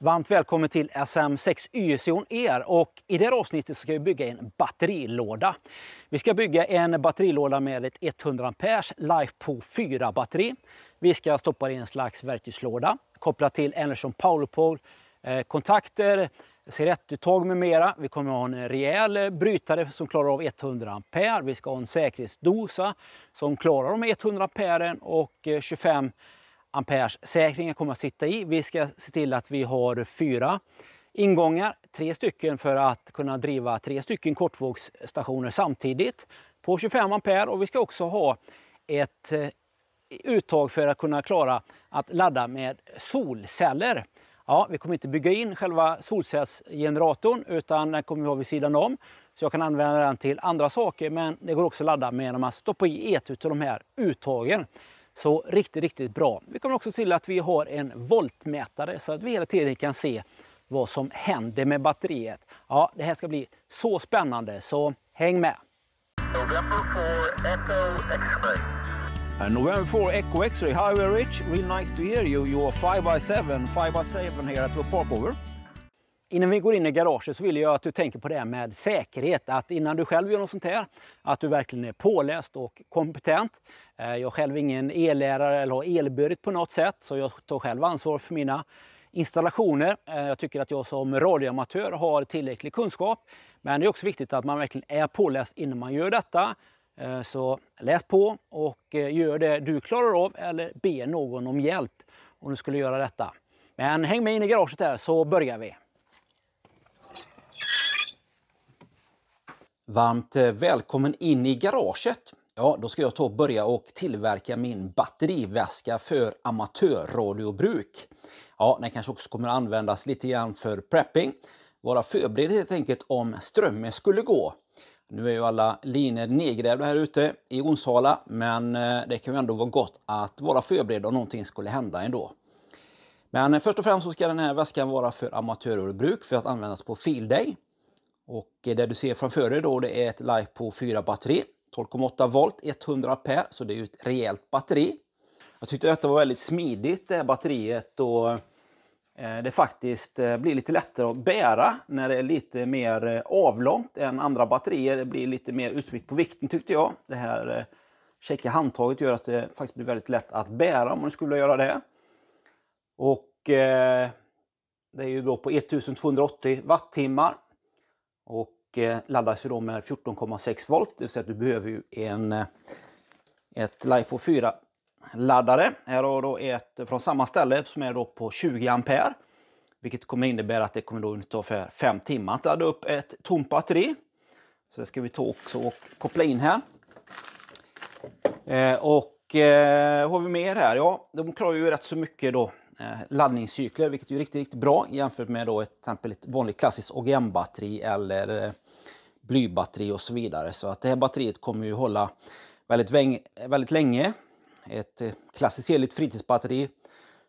Varmt välkommen till SM6 YSON ER och i det här avsnittet ska vi bygga en batterilåda. Vi ska bygga en batterilåda med ett 100 amperes LiFePO 4 batteri. Vi ska stoppa det i en slags verktygslåda, koppla till Anderson Powerpole, kontakter, C1-uttag med mera. Vi kommer att ha en rejäl brytare som klarar av 100 ampere. Vi ska ha en säkerhetsdosa som klarar de 100 amperen och 25 amperes säkringen kommer att sitta i. Vi ska se till att vi har 4 ingångar, 3 stycken för att kunna driva 3 stycken kortvågsstationer samtidigt på 25 ampere, och vi ska också ha ett uttag för att kunna klara att ladda med solceller. Ja, vi kommer inte bygga in själva solcellsgeneratorn utan den kommer vi ha vid sidan om. Så jag kan använda den till andra saker, men det går också att ladda med när man stoppar i ett av de här uttagen. Så riktigt bra. Vi kommer också till att vi har en voltmätare så att vi hela tiden kan se vad som händer med batteriet. Ja, det här ska bli så spännande, så häng med! November 4 Echo X-ray, Highway Ridge, really nice to hear you. You're 5x7 here at the parkover. Innan vi går in i garaget så vill jag att du tänker på det här med säkerhet. Att innan du själv gör något sånt här, att du verkligen är påläst och kompetent. Jag är själv ingen ellärare eller har elbörigt på något sätt, så jag tar själv ansvar för mina installationer. Jag tycker att jag som radioamatör har tillräcklig kunskap. Men det är också viktigt att man verkligen är påläst innan man gör detta. Så läs på och gör det du klarar av eller be någon om hjälp om du skulle göra detta. Men häng med in i garaget här så börjar vi. Varmt välkommen in i garaget. Ja, då ska jag ta och börja och tillverka min batteriväska för amatörradiobruk. Ja, den kanske också kommer att användas lite grann för prepping. Vara förberedd helt enkelt om strömmen skulle gå. Nu är ju alla linjer nedgrävda här ute i Onsala, men det kan ju ändå vara gott att vara förberedd om någonting skulle hända ändå. Men först och främst så ska den här väskan vara för amatörbruk för att användas på field day. Och det du ser framför dig då, det är ett LiFePO 4 batteri, 12,8 volt, 100 ampere, så det är ju ett rejält batteri. Jag tyckte detta var väldigt smidigt, det här batteriet, och det faktiskt blir lite lättare att bära när det är lite mer avlångt än andra batterier. Det blir lite mer utspritt på vikten tyckte jag. Det här käcka handtaget gör att det faktiskt blir väldigt lätt att bära om man skulle göra det. Och det är ju då på 1280 wattimmar. Och laddas ju då med 14,6 volt. Det vill säga att du behöver ju ett LiFePO 4 laddare. Här har då ett från samma ställe som är då på 20 ampere. Vilket kommer innebära att det kommer då ta för 5 timmar att ladda upp ett tomt batteri. Så det ska vi ta också och koppla in här. Vad har vi mer här? Ja, de klarar ju rätt så mycket då laddningscykler, vilket är riktigt bra jämfört med då till exempel ett vanligt klassiskt OGM-batteri eller blybatteri och så vidare. Så att det här batteriet kommer ju hålla väldigt länge. Ett klassiskt eligt fritidsbatteri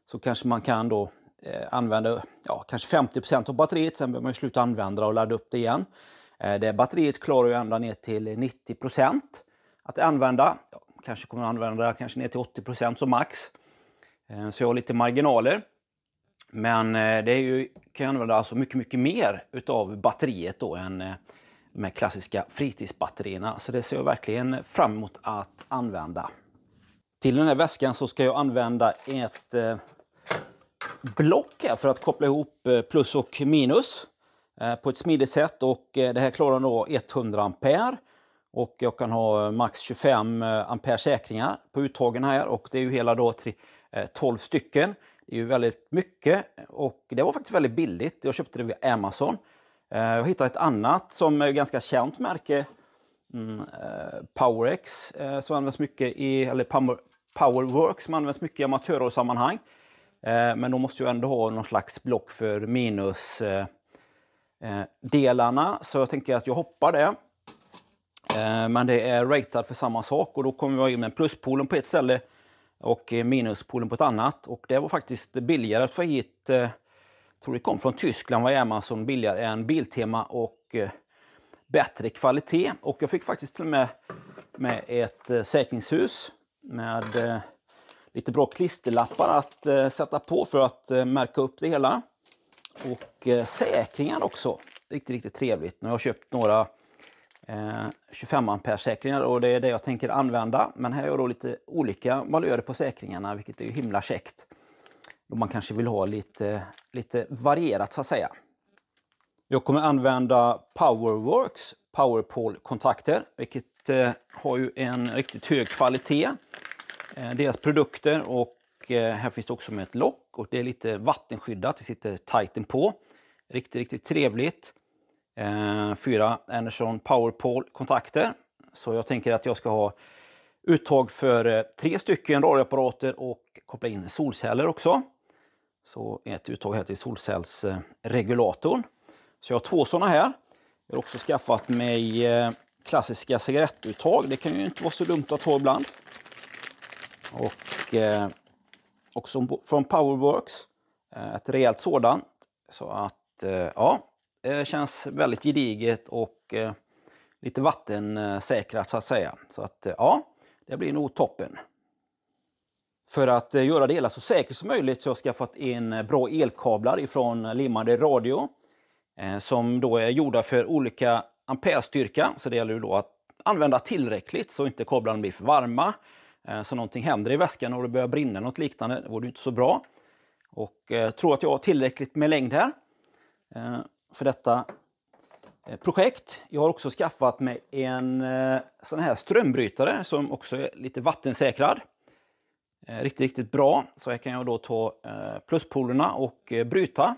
så kanske man kan då använda kanske 50% av batteriet, sen behöver man ju sluta använda och ladda upp det igen. Det batteriet klarar ju ända ner till 90% att använda. Kanske kommer att använda kanske ner till 80% som max. Så jag har lite marginaler. Men det är ju, kan jag använda alltså mycket mer utav batteriet då än de här klassiska fritidsbatterierna. Så det ser jag verkligen fram emot att använda. Till den här väskan så ska jag använda ett block här för att koppla ihop plus och minus på ett smidigt sätt. Och det här klarar då 100 ampere. Och jag kan ha max 25 ampere säkringar på uttagen här. Och det är ju hela då 12 stycken. Det är ju väldigt mycket och det var faktiskt väldigt billigt. Jag köpte det via Amazon. Jag hittade ett annat som är ganska känt märke. PowerX som används mycket i, eller Powerworks som används mycket i amatörsammanhang. Men då måste jag ändå ha någon slags block för minus delarna. Så jag tänker att jag hoppar det. Men det är rated för samma sak och då kommer jag in med pluspolen på ett ställe och minuspolen på ett annat. Och det var faktiskt billigare att få hit, tror det kom från Tyskland, var Amazon billigare än Biltema och bättre kvalitet. Och jag fick faktiskt till och med ett säkringshus med lite bra klisterlappar att sätta på för att märka upp det hela. Och säkringar också. Riktigt trevligt. Nu har jag köpt några 25 ampere säkringar och det är det jag tänker använda. Men här är då lite olika valörer på säkringarna, vilket är ju himla käckt. Då man kanske vill ha lite varierat så att säga. Jag kommer använda Powerworks Powerpole-kontakter, vilket har ju en riktigt hög kvalitet. Deras produkter, och här finns det också med ett lock och det är lite vattenskyddat, det sitter tighten på. Riktigt trevligt. 4 Anderson Powerpole-kontakter. Så jag tänker att jag ska ha uttag för 3 stycken radioapparater och koppla in solceller också. Så ett uttag här till solcellsregulatorn. Så jag har 2 sådana här. Jag har också skaffat mig klassiska cigarettuttag. Det kan ju inte vara så dumt att ha ibland. Och också från Powerworks. Ett rejält sådant. Så att ja, det känns väldigt gediget och lite vattensäkrat så att säga. Så att ja, det blir nog toppen. För att göra det hela så säkert som möjligt så har jag skaffat in bra elkablar ifrån limmade radio. Som då är gjorda för olika amperestyrka. Så det gäller ju då att använda tillräckligt så inte kablarna blir för varma. Så någonting händer i väskan och det börjar brinna något liknande. Det vore inte så bra. Och tror att jag har tillräckligt med längd här. För detta projekt. Jag har också skaffat mig en sån här strömbrytare som också är lite vattensäkrad. Riktigt bra. Så här kan jag då ta pluspolerna och bryta.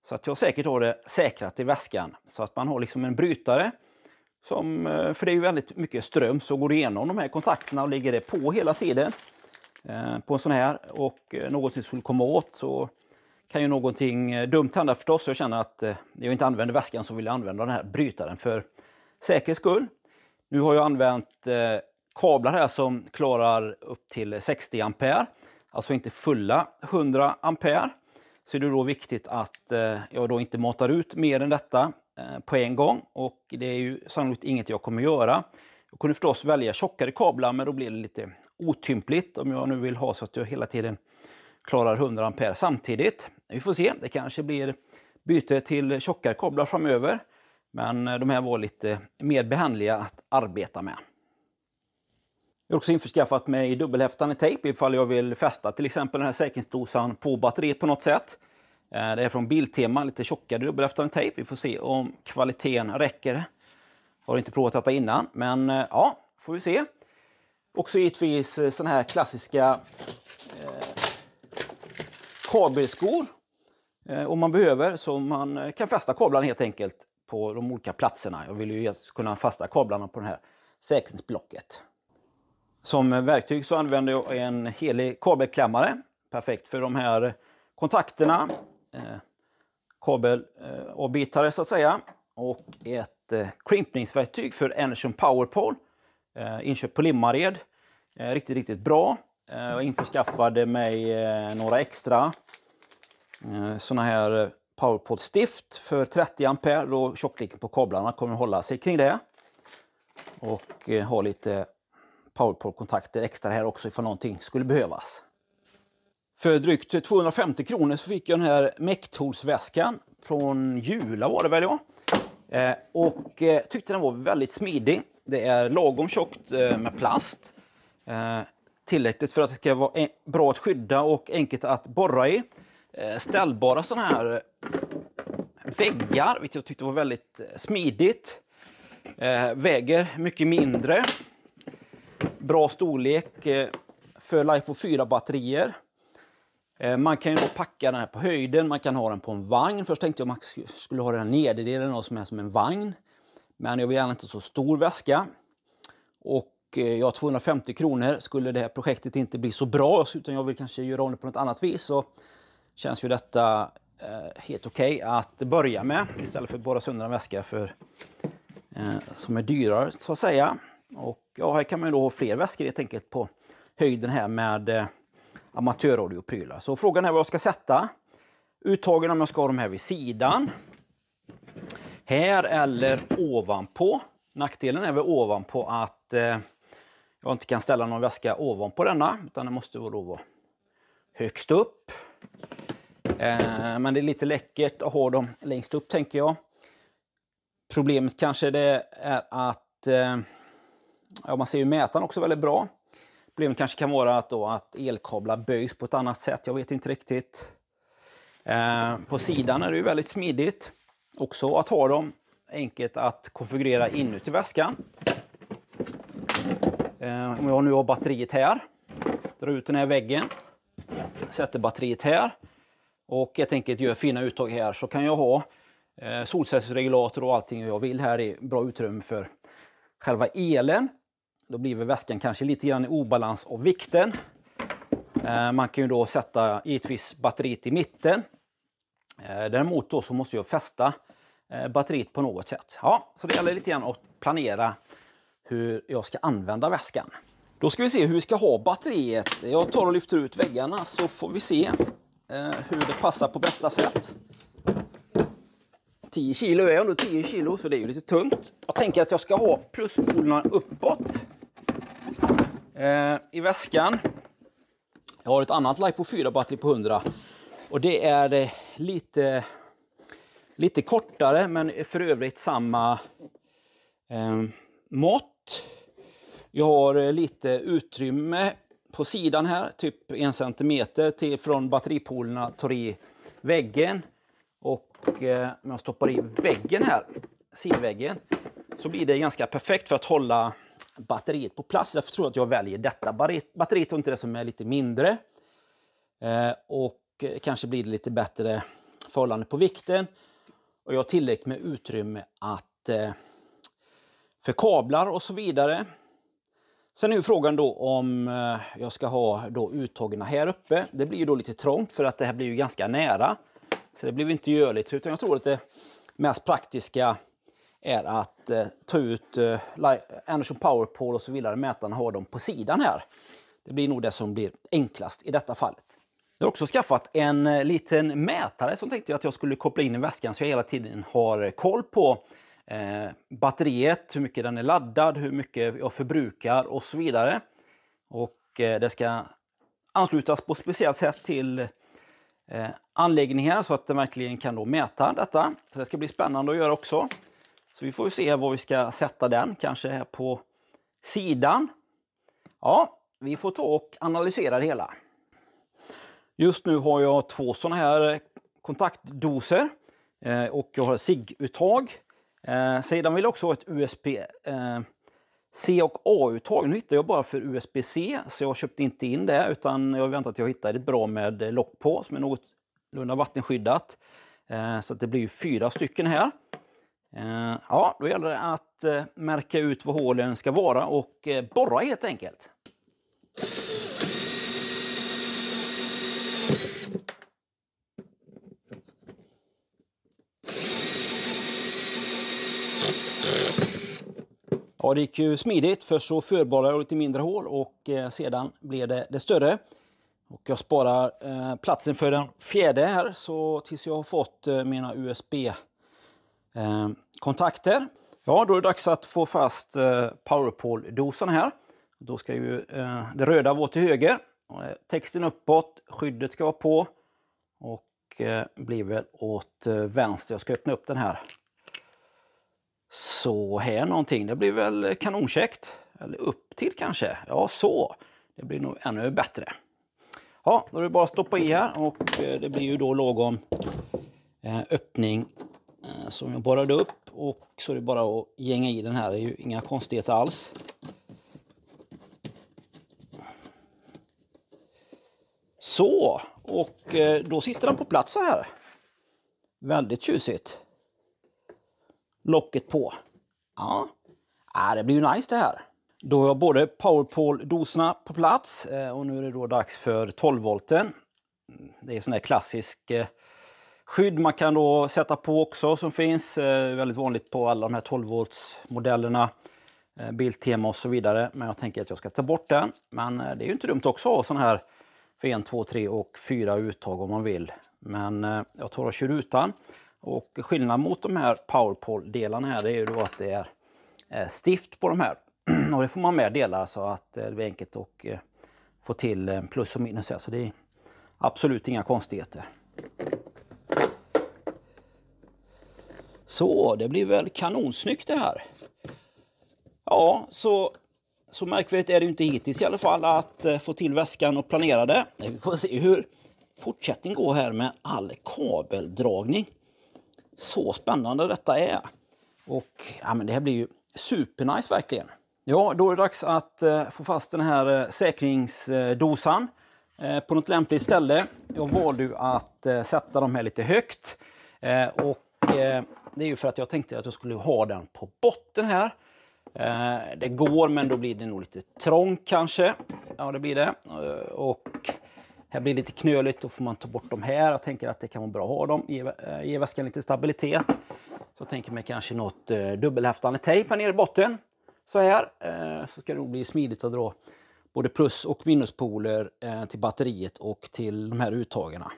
Så att jag säkert har det säkrat i väskan. Så att man har liksom en brytare. För det är ju väldigt mycket ström så går det igenom de här kontakterna och ligger det på hela tiden. På en sån här. Och något skulle komma åt så kan ju någonting dumt hända förstås. Jag känner att jag inte använder väskan så vill jag använda den här brytaren för säkerhets skull. Nu har jag använt kablar här som klarar upp till 60 ampere. Alltså inte fulla 100 ampere. Så är det då viktigt att jag då inte matar ut mer än detta på en gång. Och det är ju sannolikt inget jag kommer göra. Jag kunde förstås välja tjockare kablar men då blir det lite otympligt om jag nu vill ha så att jag hela tiden klarar 100 ampere samtidigt. Vi får se, det kanske blir byte till tjockare kablar framöver. Men de här var lite mer behändiga att arbeta med. Jag har också införskaffat mig dubbelhäftande tejp ifall jag vill fästa till exempel den här säkringsdosan på batteriet på något sätt. Det är från Biltema, lite tjockare dubbelhäftande tejp. Vi får se om kvaliteten räcker. Har inte provat detta innan, men ja, får vi se. Också givetvis sådana här klassiska kabelskor om man behöver, så man kan fästa kablarna helt enkelt på de olika platserna. Jag vill ju kunna fästa kablarna på det här säkringsblocket. Som verktyg så använder jag en helig kabelklämmare. Perfekt för de här kontakterna. Kabelavbitare så att säga. Och ett krimpningsverktyg för Anderson Powerpole. Inköpt på Limmared. Riktigt bra. Jag införskaffade mig några extra såna här Powerpole stift för 30 ampere. Då tjockleken på kablarna kommer att hålla sig kring det. Och ha lite Powerpole-kontakter extra här också ifall någonting skulle behövas. För drygt 250 kronor så fick jag den här Mech-Tools-väskan från Jula var det väl ja. Och tyckte den var väldigt smidig. Det är lagom tjockt med plast. Tillräckligt för att det ska vara bra att skydda och enkelt att borra i. Ställbara sådana här väggar, vilket jag tyckte var väldigt smidigt. Väger mycket mindre. Bra storlek för LiPo 4 batterier. Man kan ju då packa den här på höjden, man kan ha den på en vagn. Först tänkte jag att man skulle ha den nederdelen som är som en vagn. Men jag vill gärna inte så stor väska. Och jag har 250 kronor. Skulle det här projektet inte bli så bra utan jag vill kanske göra om det på något annat vis, så känns ju detta helt okej att börja med. Istället för att bara sönder en väska som är dyrare så att säga. Och ja, här kan man ju då ha fler väskor helt enkelt på höjden här med amatörradioprylar. Så frågan är vad jag ska sätta. Uttagen om jag ska ha de här vid sidan. Här eller ovanpå. Nackdelen är väl ovanpå att jag inte kan ställa någon väska ovanpå denna. Utan det måste då vara högst upp. Men det är lite läckert att ha dem längst upp, tänker jag. Problemet kanske det är att man ser ju mätaren också väldigt bra. Problemet kanske kan vara att elkablar böjs på ett annat sätt. Jag vet inte riktigt. På sidan är det ju väldigt smidigt också att ha dem. Enkelt att konfigurera inuti väskan. Om jag nu har batteriet här. Drar ut den här väggen. Sätter batteriet här. Och helt enkelt gör fina uttag här. Så kan jag ha solcellsregulator och allting jag vill här i bra utrymme för själva elen. Då blir väskan kanske lite grann i obalans av vikten. Man kan ju då sätta givetvis batteriet i mitten. Däremot då så måste jag fästa batteriet på något sätt. Ja, så det gäller lite grann att planera hur jag ska använda väskan. Då ska vi se hur vi ska ha batteriet. Jag tar och lyfter ut väggarna så får vi se hur det passar på bästa sätt. 10 kilo är ändå 10 kilo så det är ju lite tungt. Jag tänker att jag ska ha pluspolerna uppåt i väskan. Jag har ett annat LiPo4 batteri på 100 och det är lite kortare men för övrigt samma mått. Jag har lite utrymme på sidan här, typ 1 centimeter till från batteripolerna tar i väggen. Och om jag stoppar i väggen här, sidväggen, så blir det ganska perfekt för att hålla batteriet på plats. Därför tror jag att jag väljer detta batteriet och inte det som är lite mindre. Och kanske blir det lite bättre förhållande på vikten. Och jag har tillräckligt med utrymme för kablar och så vidare. Sen är ju frågan då om jag ska ha då uttagen här uppe. Det blir ju då lite trångt för att det här blir ju ganska nära. Så det blir inte görligt, utan jag tror att det mest praktiska är att ta ut Anderson PowerPole och så vidare. Mätarna har dem på sidan här. Det blir nog det som blir enklast i detta fallet. Jag har också skaffat en liten mätare som tänkte jag att jag skulle koppla in i väskan så jag hela tiden har koll på batteriet, hur mycket den är laddad, hur mycket jag förbrukar och så vidare. Och det ska anslutas på ett speciellt sätt till anläggningar så att den verkligen kan då mäta detta. Så det ska bli spännande att göra också. Så vi får ju se var vi ska sätta den, kanske här på sidan. Ja, vi får ta och analysera det hela. Just nu har jag 2 sådana här kontaktdoser och jag har SIG-uttag. Sedan vill jag också ha ett USB-C och A-uttag. Nu hittar jag bara för USB-C så jag köpte inte in det utan jag väntar att jag hittar ett bra med lock på som är någorlunda vattenskyddat. Så att det blir 4 stycken här. Ja, då gäller det att märka ut var hålen ska vara och borra helt enkelt. Ja, det gick ju smidigt. Först så förborrade jag lite mindre hål och sedan blev det större. Och jag sparar platsen för den fjärde här så tills jag har fått mina USB-kontakter. Ja, då är det dags att få fast PowerPole-dosan här. Då ska ju det röda vara till höger. Texten uppåt, skyddet ska vara på och blir väl åt vänster. Jag ska öppna upp den här. Så här någonting, det blir väl kanonkäckt. Eller upp till kanske. Ja, så. Det blir nog ännu bättre. Ja, då är det bara att stoppa i här och det blir ju då lagom öppning som jag borrade upp. Och så är det bara att gänga i den här, det är ju inga konstigheter alls. Så, och då sitter den på plats så här. Väldigt tjusigt. Locket på. Ja, det blir ju nice det här. Då har jag både PowerPole-doserna på plats och nu är det då dags för 12 volten. Det är sån här klassisk skydd man kan då sätta på också som finns. Väldigt vanligt på alla de här 12 volts modellerna. Biltema och så vidare. Men jag tänker att jag ska ta bort den. Men det är ju inte dumt också att ha sån här för 1, 2, 3 och 4 uttag om man vill. Men jag tar och kör utan. Och skillnaden mot de här PowerPole-delarna här det är ju då att det är stift på de här. Och det får man med delar så att det blir enkelt att få till plus och minus här. Så det är absolut inga konstigheter. Så, det blir väl kanonsnyggt det här. Ja, så märkvärdigt är det ju inte hittills i alla fall att få till väskan och planera det. Vi får se hur fortsättningen går här med all kabeldragning. Så spännande detta är. Och ja, men det här blir ju supernice verkligen. Ja, då är det dags att få fast den här säkringsdosan på något lämpligt ställe. Jag valde ju att sätta dem här lite högt. Det är ju för att jag tänkte att jag skulle ha den på botten här. Det går, men då blir det nog lite trångt kanske. Ja, det blir det. Och här blir det lite knöligt, då får man ta bort dem här. Jag tänker att det kan vara bra att ha dem, ge väskan lite stabilitet. Så jag tänker mig kanske något dubbelhäftande tejp här nere i botten. Så här. Så ska det nog bli smidigt att dra både plus- och minuspoler till batteriet och till de här uttagarna.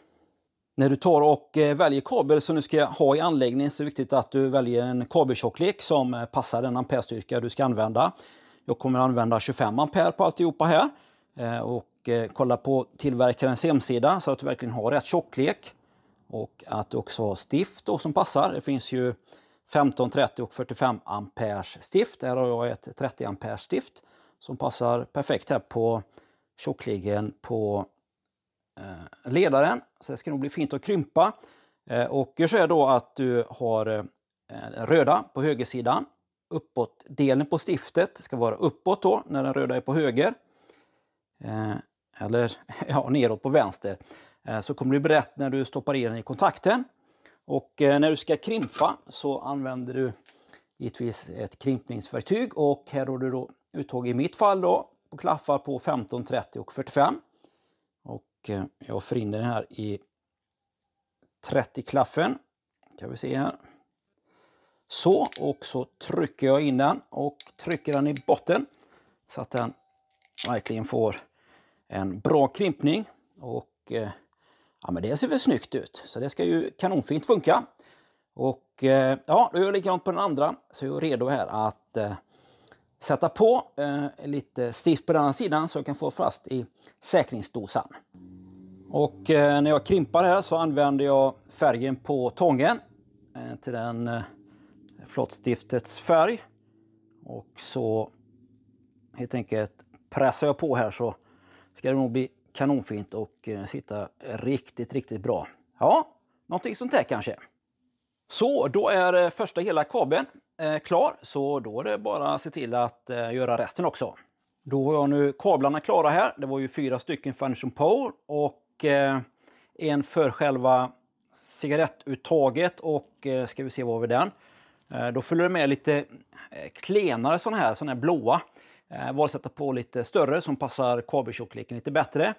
När du tar och väljer kabel som du ska ha i anläggningen så är det viktigt att du väljer en kabeltjocklek som passar den amperestyrka du ska använda. Jag kommer att använda 25 ampere på alltihopa här. Och kolla på tillverkarens hemsida så att du verkligen har rätt tjocklek. Och att du också har stift då som passar. Det finns ju 15, 30 och 45 amperes stift. Här har jag ett 30 amperes stift som passar perfekt här på tjockleken på ledaren. Så det ska nog bli fint att krympa. Och jag kör då att du har röda på högersidan. Uppåt delen på stiftet ska vara uppåt då när den röda är på höger. Eller ja, neråt på vänster. Så kommer det bli rätt när du stoppar i den i kontakten. Och när du ska krimpa så använder du givetvis ett krimpningsverktyg. Och här har du då uttag i mitt fall då på klaffar på 15, 30 och 45. Och jag får in den här i 30-klaffen. Kan vi se här. Så, och så trycker jag in den och trycker den i botten. Så att den verkligen får en bra krimpning. Och ja, men det ser väl snyggt ut. Så det ska ju kanonfint funka. Och ja, då gör jag likadant på den andra. Så jag är redo här att sätta på lite stift på den andra sidan så jag kan få fast i säkringsdosan. Och när jag krimpar här så använder jag färgen på tången till den flottstiftets färg. Och så helt enkelt pressar jag på här så ska det nog bli kanonfint och sitta riktigt bra. Ja, någonting sånt här kanske. Så, då är första hela kabeln klar. Så då är det bara att se till att göra resten också. Då har jag nu kablarna klara här. Det var ju 4 stycken Function Pole och en för själva cigarettuttaget och ska vi se vad vi den. Då följer det med lite klenare sådana här blåa. Var sätta på lite större som passar kabeltjockleken lite bättre.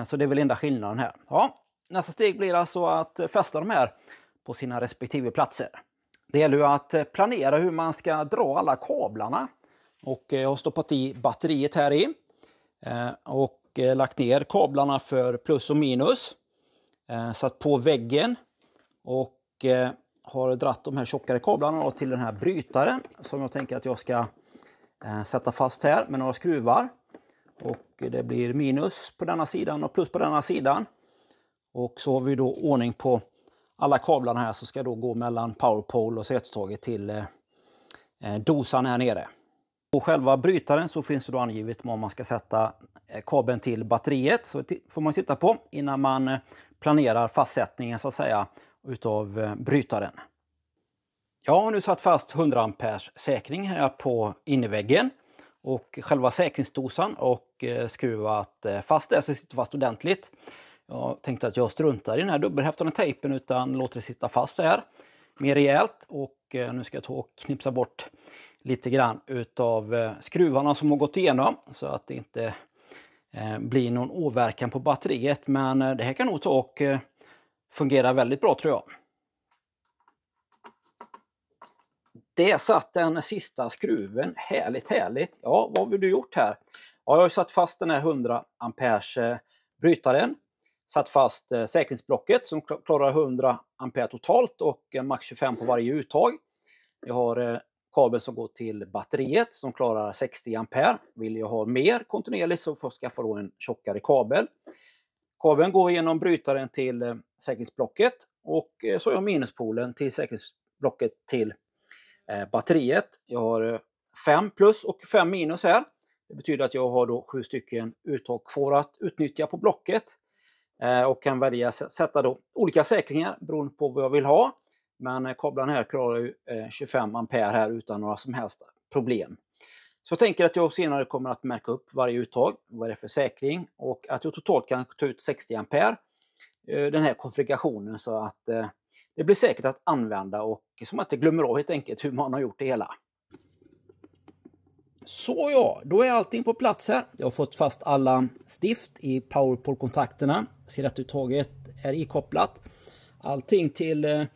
Så det är väl enda skillnaden här. Ja, nästa steg blir alltså att fästa de här på sina respektive platser. Det gäller ju att planera hur man ska dra alla kablarna. Och jag har stoppat i batteriet här i. Och lagt ner kablarna för plus och minus. Satt på väggen. Och har dratt de här tjockare kablarna till den här brytaren. Som jag tänker att jag ska sätta fast här med några skruvar. Och det blir minus på denna sidan och plus på denna sidan. Och så har vi då ordning på alla kablarna här som ska då gå mellan powerpole och cigarettuttaget till dosan här nere. På själva brytaren så finns det då angivet om man ska sätta kabeln till batteriet. Så får man titta på innan man planerar fastsättningen så att säga utav brytaren. Jag har nu satt fast 100 amperes säkring här på innerväggen. Och själva säkringsdosan och skruvat fast det så det sitter fast ordentligt. Jag tänkte att jag struntar i den här dubbelhäftande tejpen utan låter det sitta fast här mer rejält. Och nu ska jag ta och knipsa bort lite grann utav skruvarna som har gått igenom så att det inte blir någon åverkan på batteriet. Men det här kan nog ta och fungera väldigt bra tror jag. Det satt den sista skruven. Härligt. Ja, vad har du gjort här? Ja, jag har satt fast den här 100 amperes brytaren. Satt fast säkringsblocket som klarar 100 ampere totalt och max 25 på varje uttag. Jag har kabel som går till batteriet som klarar 60 ampere. Vill jag ha mer kontinuerligt så får jag skaffa då en tjockare kabel. Kabeln går genom brytaren till säkerhetsblocket och så har jag minuspolen till säkerhetsblocket till batteriet. Jag har 5 plus och 5 minus här. Det betyder att jag har då 7 stycken uttag kvar att utnyttja på blocket. Och kan välja att sätta då olika säkringar beroende på vad jag vill ha. Men kablarna här klarar ju 25 ampere här utan några som helst problem. Så jag tänker att jag senare kommer att märka upp varje uttag, vad det är för säkring, och att jag totalt kan ta ut 60 ampere den här konfigurationen, så att det blir säkert att använda och som att det glömmer av helt enkelt hur man har gjort det hela. Så ja, då är allting på plats här. Jag har fått fast alla stift i powerpole-kontakterna. Ser att uttaget är ikopplat. Allting till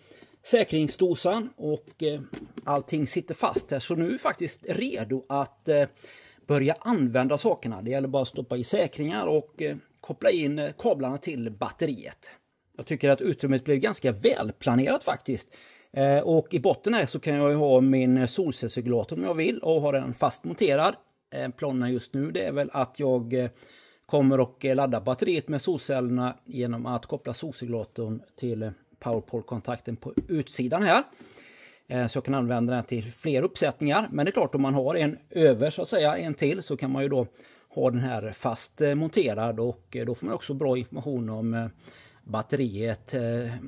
säkringsdosan och allting sitter fast här. Så nu är vi faktiskt redo att börja använda sakerna. Det gäller bara att stoppa i säkringar och koppla in kablarna till batteriet. Jag tycker att utrymmet blev ganska välplanerat faktiskt. Och i botten här så kan jag ju ha min solcellsregulator om jag vill och ha den fast monterad. Planen just nu det är väl att jag kommer och ladda batteriet med solcellerna genom att koppla solcellsregulatorn till powerpole-kontakten på utsidan här. Så jag kan använda den till fler uppsättningar. Men det är klart, om man har en över så att säga, en till, så kan man ju då ha den här fast monterad, och då får man också bra information om batteriet,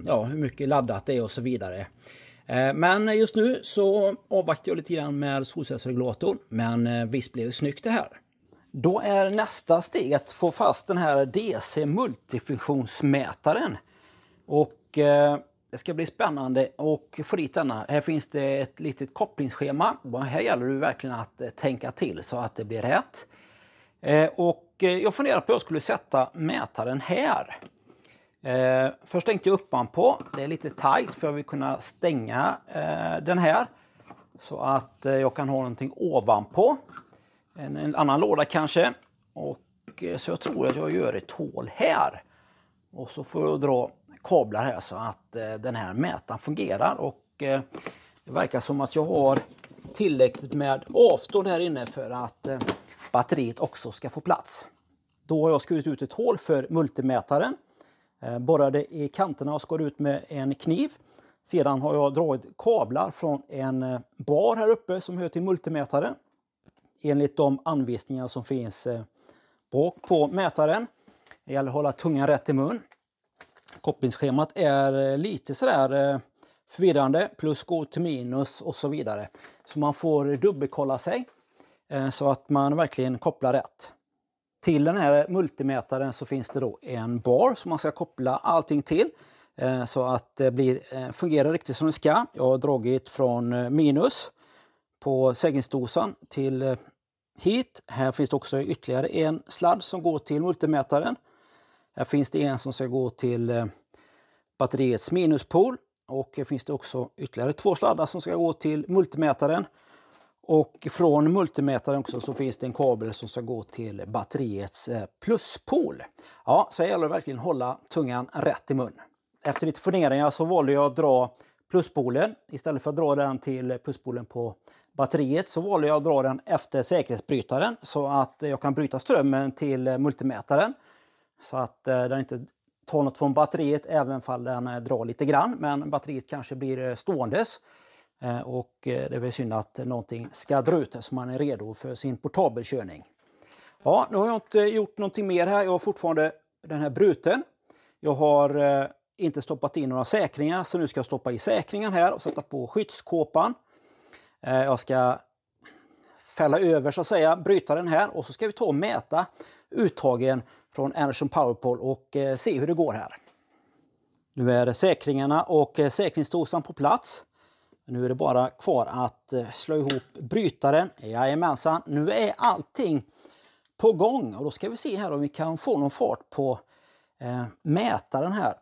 ja, hur mycket laddat det är och så vidare. Men just nu så avvaktar jag lite grann med solcellsregulatorn, men visst blir det snyggt det här. Då är nästa steg att få fast den här DC multifunktionsmätaren. Och det ska bli spännande och få dit denna. Här finns det ett litet kopplingsschema. Här gäller det verkligen att tänka till så att det blir rätt. Och jag funderar på att jag skulle sätta mätaren här. Först tänkte jag uppanpå. Det är lite tajt för jag vill kunna stänga den här. Så att jag kan ha någonting ovanpå. En annan låda kanske. Och så jag tror att jag gör ett hål här. Och så får jag dra kablar här så att den här mätaren fungerar. Och det verkar som att jag har tillräckligt med avstånd här inne för att batteriet också ska få plats. Då har jag skurit ut ett hål för multimätaren. Borrade i kanterna och skar ut med en kniv. Sedan har jag dragit kablar från en bar här uppe som hör till multimätaren. Enligt de anvisningar som finns bak på mätaren. Det gäller att hålla tungan rätt i mun. Kopplingsschemat är lite sådär förvirrande. Plus gå till minus och så vidare. Så man får dubbelkolla sig. Så att man verkligen kopplar rätt. Till den här multimätaren så finns det då en bar som man ska koppla allting till. Så att det fungerar riktigt som det ska. Jag har dragit från minus på säkringsdosan till hit. Här finns det också ytterligare en sladd som går till multimätaren. Här finns det en som ska gå till batteriets minuspol. Och här finns det också ytterligare 2 sladdar som ska gå till multimätaren. Och från multimätaren också så finns det en kabel som ska gå till batteriets pluspol. Ja, så gäller det verkligen att hålla tungan rätt i mun. Efter lite funderingar så valde jag att dra pluspolen. Istället för att dra den till pluspolen på batteriet så valde jag att dra den efter säkerhetsbrytaren. Så att jag kan bryta strömmen till multimätaren. Så att den inte tar något från batteriet även om den drar lite grann. Men batteriet kanske blir ståendes. Och det är väl synd att någonting ska dra ut så man är redo för sin portabelkörning. Ja, nu har jag inte gjort någonting mer här. Jag har fortfarande den här bruten. Jag har inte stoppat in några säkringar, så nu ska jag stoppa i säkringen här och sätta på skyddskåpan. Jag ska fälla över så att säga, bryta den här och så ska vi ta och mäta uttagen från Anderson Powerpole och se hur det går här. Nu är säkringarna och säkringsdosan på plats. Nu är det bara kvar att slå ihop brytaren. Jajamensan, nu är allting på gång. Och då ska vi se här om vi kan få någon fart på mätaren här.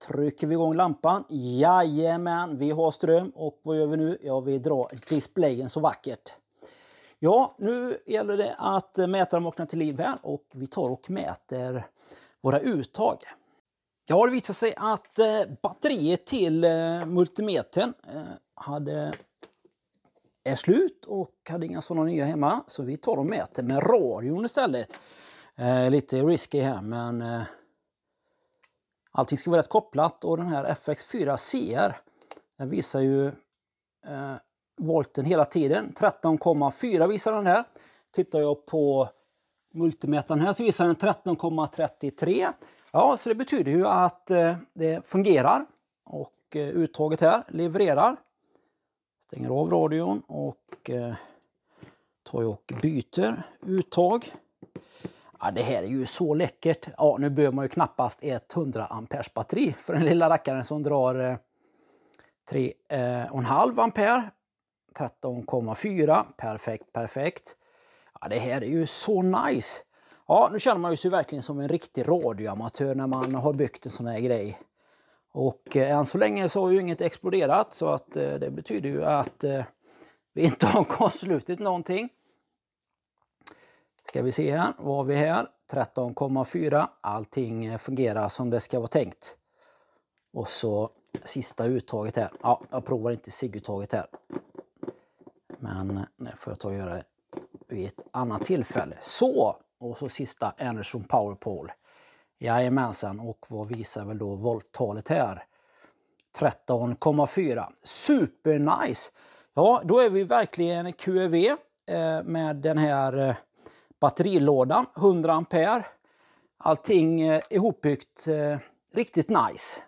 Trycker vi igång lampan. Jajamän, vi har ström. Och vad gör vi nu? Ja, vi drar displayen så vackert. Ja, nu gäller det att mätaren vaknar till liv här. Och vi tar och mäter våra uttag. Ja, det visar sig att batteriet till multimetern är slut och hade inga sådana nya hemma. Så vi tar och mäter med radion istället. Lite risky här, men Allting ska vara rätt kopplat, och den här FX4 CR, den visar ju volten hela tiden. 13,4 visar den här. Tittar jag på multimetern här så visar den 13,33. Ja, så det betyder ju att det fungerar, och uttaget här levererar. Stänger av radion och tar jag och byter uttag. Ja, det här är ju så läckert. Ja, nu behöver man ju knappast 100 amperes batteri för den lilla rackaren som drar 3,5 ampere. 13,4. Perfekt. Ja, det här är ju så nice. Ja, nu känner man ju sig verkligen som en riktig radioamatör när man har byggt en sån här grej. Och än så länge så har ju inget exploderat, så att det betyder ju att vi inte har kortslutit någonting. Ska vi se här, vad har vi här? 13,4. Allting fungerar som det ska vara tänkt. Och så sista uttaget här. Ja, jag provar inte SIG-uttaget här. Men det får jag ta och göra det vid ett annat tillfälle. Så, och så sista Anderson Power Pole. Jajamensan, och vad visar väl då volttalet här? 13,4. Super nice! Ja, då är vi verkligen QEV med den här batterilådan. 100 ampere. Allting ihopbyggt riktigt nice.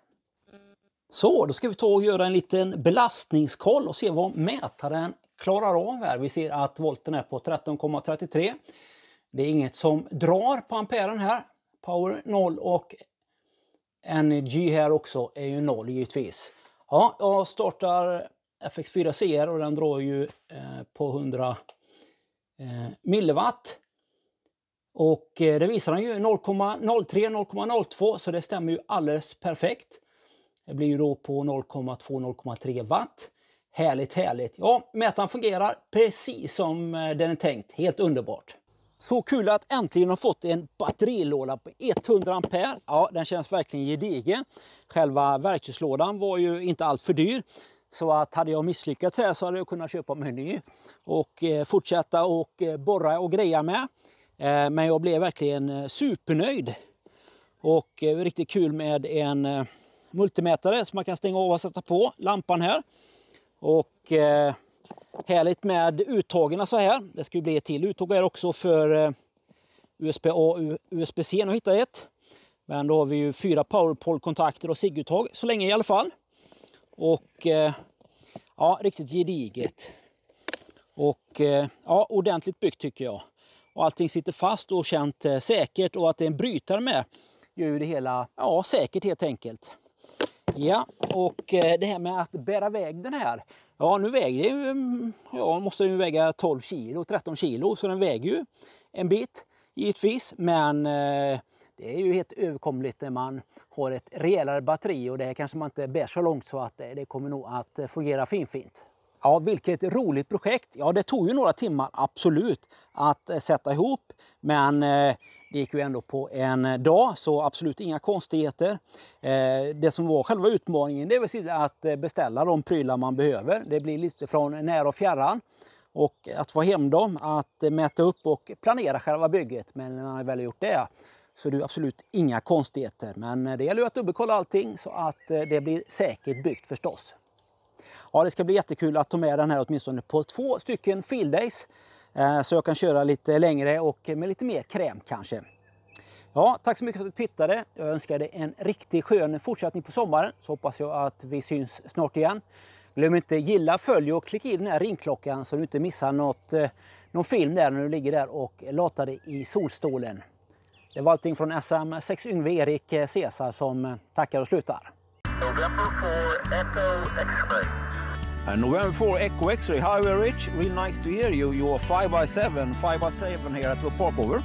Så, då ska vi ta och göra en liten belastningskoll och se vad mätaren klarar av här. Vi ser att volten är på 13,33. Det är inget som drar på amperen här. Power 0 och Energy här också är ju 0 givetvis. Ja, jag startar FX4 CR och den drar ju på 100 milliwatt. Och det visar den ju 0,03-0,02, så det stämmer ju alldeles perfekt. Det blir ju då på 0,2-0,3 watt. Härligt. Ja, mätaren fungerar precis som den är tänkt. Helt underbart. Så kul att äntligen ha fått en batterilåda på 100 ampere. Ja, den känns verkligen gedigen. Själva verktygslådan var ju inte allt för dyr. Så att hade jag misslyckats här så hade jag kunnat köpa mig en ny och fortsätta och borra och greja med. Men jag blev verkligen supernöjd. Och riktigt kul med en multimätare som man kan stänga av och sätta på lampan här. Och härligt med uttagen så här. Det ska ju bli ett till uttag här också för USB-A och USB-C. Nu hittar jag ett. Men då har vi ju 4 powerpole-kontakter och SIG-uttag så länge i alla fall. Och ja, riktigt gediget. Och ja, ordentligt byggt tycker jag. Och allting sitter fast och känt säkert, och att det är en brytare med gör ju det hela säkert helt enkelt. Ja, och det här med att bära iväg den här. Ja, nu väger det ju, måste ju väga 12 kilo, 13 kilo, så den väger ju en bit givetvis. Men det är ju helt överkomligt när man har ett rejälare batteri, och det här kanske man inte bär så långt, så att det kommer nog att fungera fint. Ja, vilket roligt projekt. Ja, det tog ju några timmar, absolut, att sätta ihop. Men det gick ju ändå på en dag, så absolut inga konstigheter. Det som var själva utmaningen, det är väl att beställa de prylar man behöver. Det blir lite från nära och fjärran. Och att få hem dem, att mäta upp och planera själva bygget. Men när man väl gjort det så är det absolut inga konstigheter. Men det gäller ju att dubbelkolla allting så att det blir säkert byggt förstås. Ja, det ska bli jättekul att ta med den här åtminstone på 2 stycken field days. Så jag kan köra lite längre och med lite mer kräm kanske. Ja, tack så mycket för att du tittade. Jag önskar dig en riktigt skön fortsättning på sommaren. Så hoppas jag att vi syns snart igen. Glöm inte gilla, följ och klicka i den här ringklockan så du inte missar någon film där när du ligger där och latar dig i solstolen. Det var allting från SM6 Yngve Erik Cesar som tackar och slutar. November 4 Echo X-ray. November 4 Echo X-ray. Hi, Rich. Really nice to hear you. You're 5x7 here at the park over.